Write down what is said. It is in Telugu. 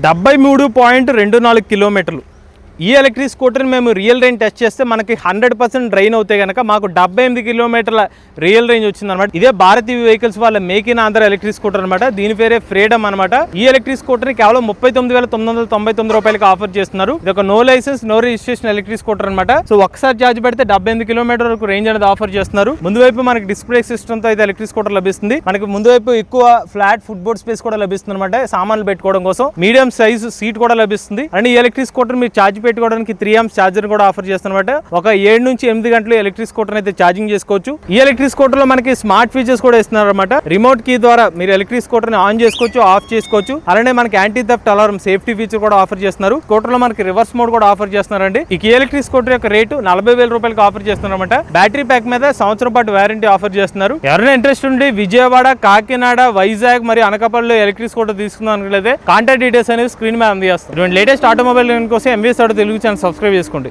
73.24 కిలోమీటర్లు. ఈ ఎలక్ట్రిక్ స్కూటర్ని మేము రియల్ రేంజ్ టెస్ట్ చేస్తే మనకి 100% డ్రైన్ అవుతే కనుక మాకు 78 కిలోమీటర్ల రియల్ రేంజ్ వచ్చిందనమాట. ఇదే భారతీ వెహికల్స్ వాళ్ళ make in Andhra electric scooter అనమాట. దీని పేరే ఫ్రీడమ్ అనమాట. ఈ ఎలక్ట్రిక్ స్కూటర్ ని కేవలం 39,999 రూపాయలకి ఆఫర్ చేస్తున్నారు. ఇది ఒక no license no registration electric scooter అనమాట. సో ఒకసారి ఛార్జ్ పెడితే 78 కిలోమీటర్ వరకు రేంజ్ అనేది ఆఫర్ చేస్తున్నారు. ముందు వైపు మనకి డిస్క్ బ్రేక్ సిస్టమ్ తో అయితే ఎలక్ట్రిక్ స్కూటర్ లభిస్తుంది. మనకి ముందు వైపు ఎక్కువ ఫ్లాట్ ఫుట్ బోర్డ్ స్పేస్ కూడా లభిస్తుంది అనమాట, సామాన్లు పెట్టుకోవడం కోసం. మీడియం సైజ్ సీట్ కూడా లభిస్తుంది. అండ్ ఈ ఎలక్ట్రిక్ స్కూటర్ మీరు ఛార్జ్ పెట్టుకోవడానికి 3 amps ఛార్జర్ కూడా ఆఫర్ చేస్తున్నమాట. ఒక 7 నుంచి 8 గంటలు ఎలక్ట్రిక్ స్కూటర్ అయితే ఛార్జింగ్ చేసుకోవచ్చు. ఈ ఎలక్ట్రిక్ స్కూటర్ లో మనకి స్మార్ట్ ఫీచర్స్ కూడా ఇస్తున్నారు అనమాట. రిమోట్ కీ ద్వారా మీరు ఎలక్ట్రిక్ స్కూటర్ ని ఆన్ చేసుకోవచ్చు, ఆఫ్ చేసుకోవచ్చు. అలానే మనకి anti theft alarm safety feature కూడా ఆఫర్ చేస్తున్నారు. స్కూటర్ లో మనకి రివర్స్ మోడ్ కూడా ఆఫర్ చేస్తున్నారండి. ఈ ఎలక్ట్రిక్ స్కూటర్ యొక్క రేటు 40,000 రూపాయలకి ఆఫర్ చేస్తున్నారు అనమాట. బ్యాటరీ ప్యాక్ మీద సంవత్సరం పాటు వారంటీ ఆఫర్ చేస్తున్నారు. ఎవరైనా ఇంట్రెస్ట్ ఉండి విజయవాడ, కాకినాడ, వైజాగ్ మరియు అనకాపల్లిలో ఎలక్ట్రిక్ స్కూటర్ తీసుకుందాం అనుకుంటే కాంటాక్ట్ డీటెయిల్స్ అనేది స్క్రీన్ మీద అందజేస్తారు. లేటెస్ట్ ఆటోమొబైల్ కోసం ఎంవీఎస్ తెలుగు ఛానల్ సబ్స్క్రైబ్ చేసుకోండి.